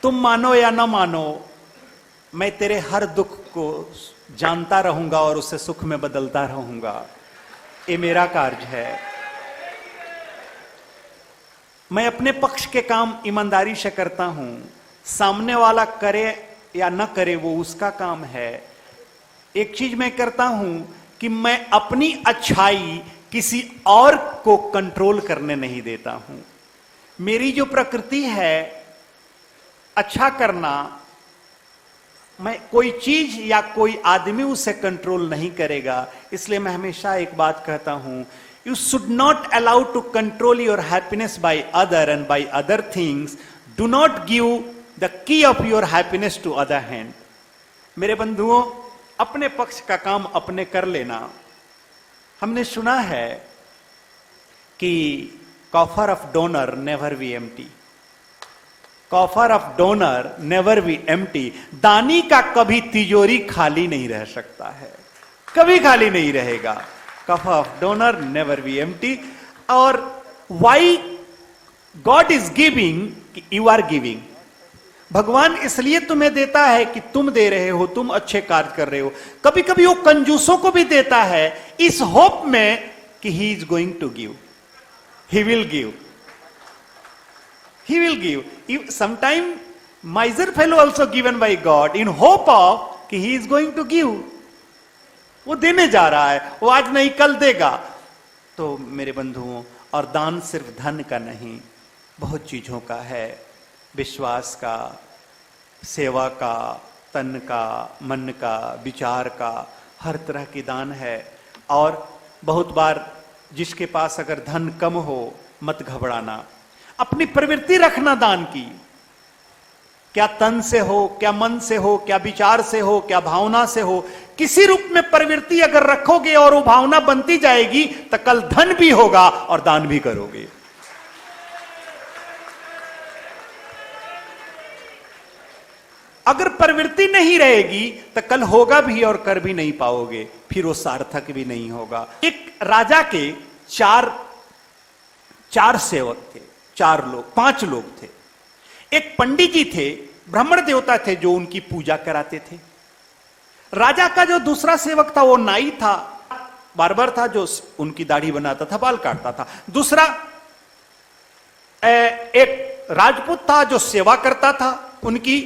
तुम मानो या ना मानो, मैं तेरे हर दुख को जानता रहूंगा और उसे सुख में बदलता रहूंगा। ये मेरा कार्य है। मैं अपने पक्ष के काम ईमानदारी से करता हूं, सामने वाला करे या न करे वो उसका काम है। एक चीज मैं करता हूं कि मैं अपनी अच्छाई किसी और को कंट्रोल करने नहीं देता हूं। मेरी जो प्रकृति है अच्छा करना, मैं कोई चीज या कोई आदमी उसे कंट्रोल नहीं करेगा। इसलिए मैं हमेशा एक बात कहता हूं, you should not allow to control your happiness by other and by other things. Do not give the key of your happiness to other hand. मेरे बंधुओं, अपने पक्ष का काम अपने कर लेना। हमने सुना है कि coffer of donor never be empty. Coffer of donor never be empty. दानी का कभी तिजोरी खाली नहीं रह सकता है, कभी खाली नहीं रहेगा। Coffer of donor never be empty. और why god is giving, you are giving. भगवान इसलिए तुम्हें देता है कि तुम दे रहे हो, तुम अच्छे कार्य कर रहे हो। कभी कभी वो कंजूसों को भी देता है इस होप में कि he is going to give, he will give, he will give. Sometime miser fellow also given by God in hope of कि he is going to give। वो देने जा रहा है, वो आज नहीं कल देगा। तो मेरे बंधुओं, और दान सिर्फ धन का नहीं, बहुत चीजों का है। विश्वास का, सेवा का, तन का, मन का, विचार का, हर तरह की दान है। और बहुत बार जिसके पास अगर धन कम हो, मत घबराना, अपनी प्रवृत्ति रखना दान की। क्या तन से हो, क्या मन से हो, क्या विचार से हो, क्या भावना से हो, किसी रूप में प्रवृत्ति अगर रखोगे और वो भावना बनती जाएगी तो कल धन भी होगा और दान भी करोगे। अगर प्रवृत्ति नहीं रहेगी तो कल होगा भी और कर भी नहीं पाओगे, फिर वो सार्थक भी नहीं होगा। एक राजा के चार सेवक थे, 5 लोग थे। एक पंडित जी थे, ब्राह्मण देवता थे जो उनकी पूजा कराते थे। राजा का जो दूसरा सेवक था वो नाई था, बार्बर था जो उनकी दाढ़ी बनाता था, बाल काटता था। दूसरा एक राजपूत था जो सेवा करता था, उनकी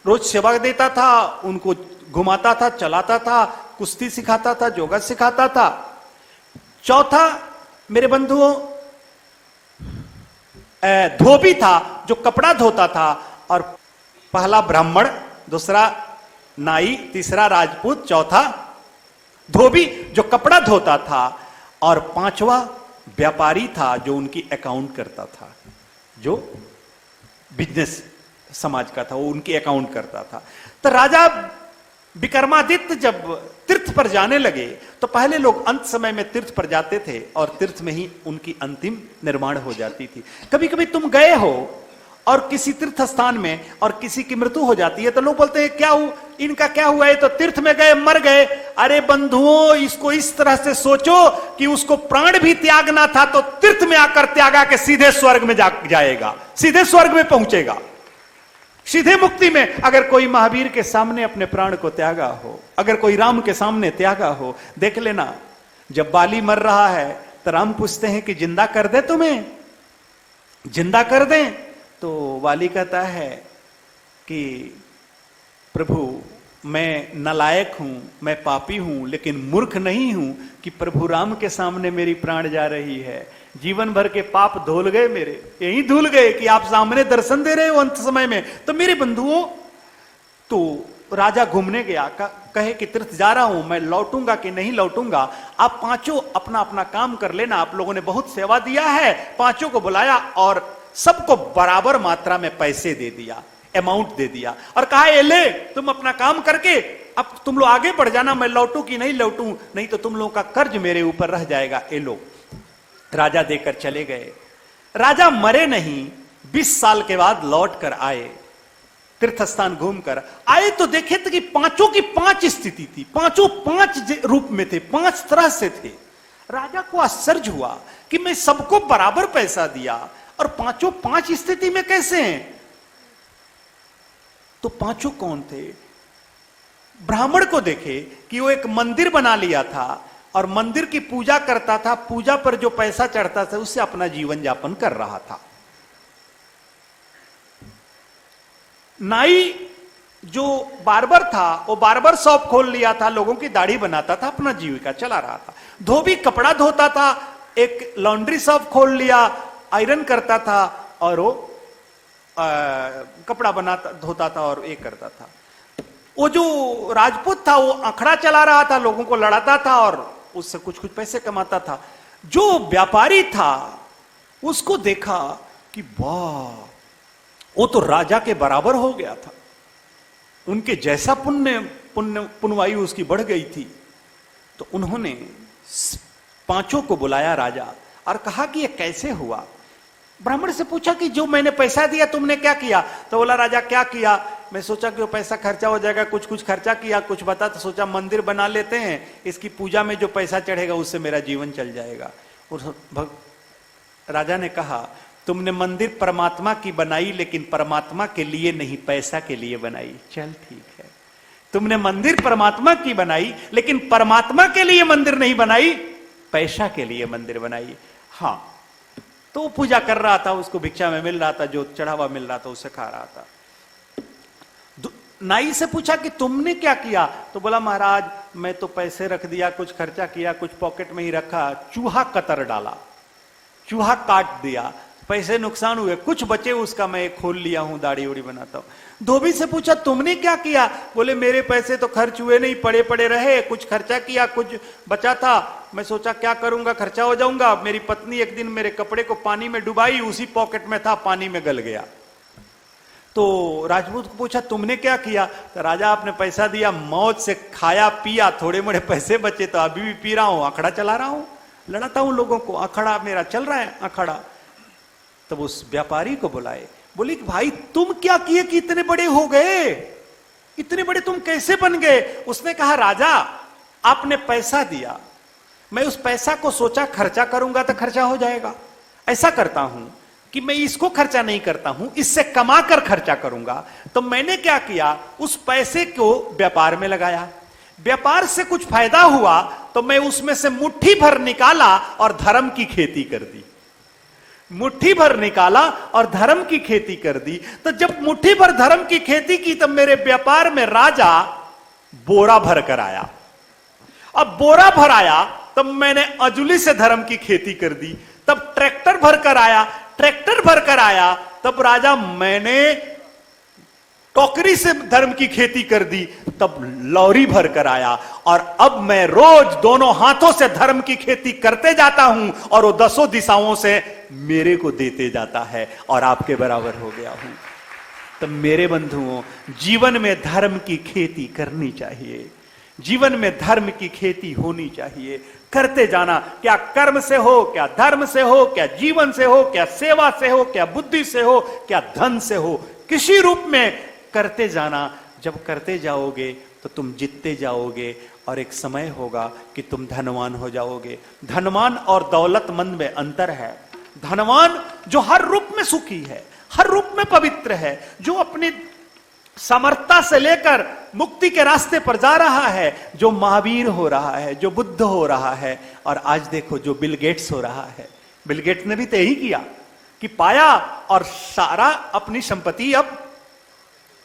रोज सेवा देता था, उनको घुमाता था, चलाता था, कुश्ती सिखाता था, योगा सिखाता था। चौथा मेरे बंधुओं धोबी था जो कपड़ा धोता था। और पहला ब्राह्मण, दूसरा नाई, तीसरा राजपूत, चौथा धोबी जो कपड़ा धोता था। और 5वां व्यापारी था जो उनकी अकाउंट करता था, जो बिजनेस समाज का था, वो उनकी अकाउंट करता था। तो राजा विक्रमादित्य जब तीर्थ पर जाने लगे तो पहले लोग अंत समय में तीर्थ पर जाते थे और तीर्थ में ही उनकी अंतिम निर्माण हो जाती थी। कभी कभी तुम गए हो और किसी तीर्थ स्थान में और किसी की मृत्यु हो जाती है तो लोग बोलते हैं क्या हुआ, इनका क्या हुआ है, तो तीर्थ में गए मर गए। अरे बंधुओं, इसको इस तरह से सोचो कि उसको प्राण भी त्यागना था तो तीर्थ में आकर त्यागा के सीधे स्वर्ग में जाएगा, सीधे स्वर्ग में पहुंचेगा, सीधे मुक्ति में। अगर कोई महावीर के सामने अपने प्राण को त्यागा हो, अगर कोई राम के सामने त्यागा हो, देख लेना जब बाली मर रहा है तो राम पूछते हैं कि जिंदा कर दे, तुम्हें जिंदा कर दें? तो वाली कहता है कि प्रभु मैं नालायक हूं, मैं पापी हूं, लेकिन मूर्ख नहीं हूं कि प्रभु राम के सामने मेरी प्राण जा रही है। जीवन भर के पाप धुल गए मेरे, यही धुल गए कि आप सामने दर्शन दे रहे हो अंत समय में। तो मेरे बंधुओं, तो राजा घूमने गया, कहे कि तीर्थ जा रहा हूं, मैं लौटूंगा कि नहीं लौटूंगा, आप 5 अपना अपना काम कर लेना, आप लोगों ने बहुत सेवा दिया है। 5 को बुलाया और सबको बराबर मात्रा में पैसे दे दिया, अमाउंट दे दिया और कहा ये ले, तुम अपना काम करके अब तुम लोग आगे बढ़ जाना, मैं लौटू कि नहीं लौटू, नहीं तो तुम लोगों का कर्ज मेरे ऊपर रह जाएगा। ये लोग राजा देकर चले गए। राजा मरे नहीं, 20 साल के बाद लौट कर आए, तीर्थ स्थान घूमकर आए तो देखे थे कि 5 की 5 स्थिति थी, 5 रूप में थे, 5 तरह से थे। राजा को आश्चर्य हुआ कि मैं सबको बराबर पैसा दिया और 5 स्थिति में कैसे हैं। तो पांचों कौन थे? ब्राह्मण को देखे कि वो एक मंदिर बना लिया था और मंदिर की पूजा करता था, पूजा पर जो पैसा चढ़ता था उससे अपना जीवन यापन कर रहा था। नाई जो बार्बर था वो बार्बर शॉप खोल लिया था, लोगों की दाढ़ी बनाता था, अपना जीविका चला रहा था। धोबी कपड़ा धोता था, एक लॉन्ड्री शॉप खोल लिया, आयरन करता था और वो कपड़ा बनाता धोता था और ये करता था। वो जो राजपूत था वो अखड़ा चला रहा था, लोगों को लड़ाता था और उससे कुछ कुछ पैसे कमाता था। जो व्यापारी था उसको देखा कि वाह, वो तो राजा के बराबर हो गया था, उनके जैसा पुण्यवायु उसकी बढ़ गई थी। तो उन्होंने पांचों को बुलाया राजा और कहा कि ये कैसे हुआ। ब्राह्मण से पूछा कि जो मैंने पैसा दिया तुमने क्या किया? तो बोला राजा क्या किया, मैं सोचा कि वो पैसा खर्चा हो जाएगा, कुछ कुछ खर्चा किया, कुछ बता, तो सोचा मंदिर बना लेते हैं, इसकी पूजा में जो पैसा चढ़ेगा उससे मेरा जीवन चल जाएगा। और राजा ने कहा तुमने मंदिर परमात्मा की बनाई, लेकिन परमात्मा के लिए नहीं, पैसा के लिए बनाई। चल ठीक है, तुमने मंदिर परमात्मा की बनाई लेकिन परमात्मा के लिए मंदिर नहीं बनाई, पैसा के लिए मंदिर बनाई। हाँ, तो पूजा कर रहा था, उसको भिक्षा में मिल रहा था, जो चढ़ावा मिल रहा था उसे खा रहा था। नाई से पूछा कि तुमने क्या किया? तो बोला महाराज मैं तो पैसे रख दिया, कुछ खर्चा किया, कुछ पॉकेट में ही रखा, चूहा कतर डाला, चूहा काट दिया, पैसे नुकसान हुए, कुछ बचे उसका मैं खोल लिया हूं, दाढ़ी उड़ी बनाता हूं। धोबी से पूछा तुमने क्या किया? बोले मेरे पैसे तो खर्च हुए नहीं, पड़े पड़े रहे, कुछ खर्चा किया, कुछ बचा था, मैं सोचा क्या करूंगा, खर्चा हो जाऊंगा। मेरी पत्नी एक दिन मेरे कपड़े को पानी में डुबाई, उसी पॉकेट में था, पानी में गल गया। तो राजपूत को पूछा तुमने क्या किया? तो राजा आपने पैसा दिया, मौज से खाया पिया, थोड़े मोड़े पैसे बचे तो अभी भी पी रहा हूं, अखड़ा चला रहा हूं, लड़ाता हूं लोगों को, अखड़ा मेरा चल रहा है अखड़ा। तब उस व्यापारी को बुलाए, बोली भाई तुम क्या किए कि इतने बड़े हो गए, इतने बड़े तुम कैसे बन गए? उसने कहा राजा आपने पैसा दिया, मैं उस पैसा को सोचा खर्चा करूंगा तो खर्चा हो जाएगा, ऐसा करता हूं कि मैं इसको खर्चा नहीं करता हूं, इससे कमा कर खर्चा करूंगा। तो मैंने क्या किया, उस पैसे को व्यापार में लगाया, व्यापार से कुछ फायदा हुआ तो मैं उसमें से मुट्ठी भर निकाला और धर्म की खेती कर दी, मुट्ठी भर निकाला और धर्म की खेती कर दी। तो जब मुट्ठी भर धर्म की खेती की तब मेरे व्यापार में राजा बोरा भर कर आया। अब बोरा भर आया तब मैंने अजुली से धर्म की खेती कर दी। तब ट्रैक्टर भर कर आया, ट्रैक्टर भर कर आया तब राजा मैंने टोकरी से धर्म की खेती कर दी। तब लौरी भर कर आया और अब मैं रोज दोनों हाथों से धर्म की खेती करते जाता हूं और वो 10 दिशाओं से मेरे को देते जाता है और आपके बराबर हो गया हूं। तो मेरे बंधुओं, जीवन में धर्म की खेती करनी चाहिए, जीवन में धर्म की खेती होनी चाहिए, करते जाना, क्या कर्म से हो, क्या धर्म से हो, क्या जीवन से हो, क्या सेवा से हो, क्या बुद्धि से हो, क्या धन से हो, किसी रूप में करते जाना। जब करते जाओगे तो तुम जीतते जाओगे और एक समय होगा कि तुम धनवान हो जाओगे। धनवान और दौलतमंद में अंतर है। धनवान जो हर रूप में सुखी है, हर रूप में पवित्र है, जो अपनी समर्थता से लेकर मुक्ति के रास्ते पर जा रहा है, जो महावीर हो रहा है, जो बुद्ध हो रहा है। और आज देखो जो बिल गेट्स हो रहा है, बिल गेट्स ने भी तो यही किया कि पाया और सारा अपनी संपत्ति अब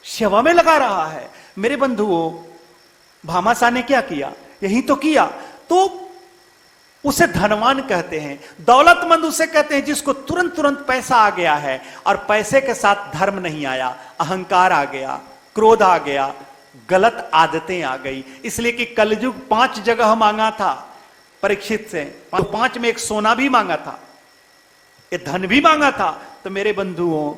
सेवा में लगा रहा है। मेरे बंधुओं, भामाशाह ने क्या किया? यही तो किया। तो उसे धनवान कहते हैं। दौलतमंद उसे कहते हैं जिसको तुरंत तुरंत पैसा आ गया है और पैसे के साथ धर्म नहीं आया, अहंकार आ गया, क्रोध आ गया, गलत आदतें आ गई। इसलिए कि कलयुग 5 जगह मांगा था परीक्षित से, 5 में एक सोना भी मांगा था, एक धन भी मांगा था। तो मेरे बंधुओं,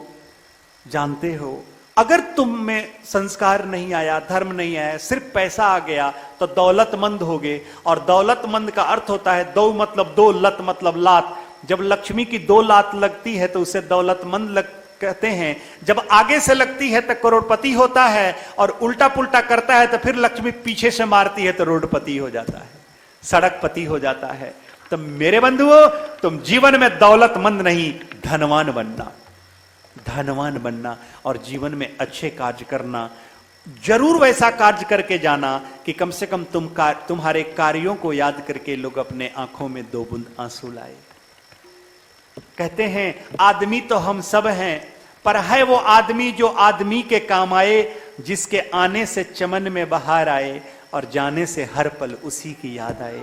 जानते हो, अगर तुम में संस्कार नहीं आया, धर्म नहीं आया, सिर्फ पैसा आ गया तो दौलतमंद हो गए। और दौलतमंद का अर्थ होता है दौ मतलब दो, लत मतलब लात। जब लक्ष्मी की 2 लात लगती है तो उसे दौलतमंद कहते हैं। जब आगे से लगती है तो करोड़पति होता है, और उल्टा पुल्टा करता है तो फिर लक्ष्मी पीछे से मारती है तो रोडपति हो जाता है, सड़कपति हो जाता है। तो मेरे बंधुओं, तुम जीवन में दौलतमंद नहीं, धनवान बनना। धनवान बनना और जीवन में अच्छे कार्य करना। जरूर वैसा कार्य करके जाना कि कम से कम तुम्हारे कार्यों को याद करके लोग अपने आंखों में 2 बूंद आंसू लाए। कहते हैं आदमी तो हम सब हैं, पर है वो आदमी जो आदमी के काम आए, जिसके आने से चमन में बहार आए और जाने से हर पल उसी की याद आए।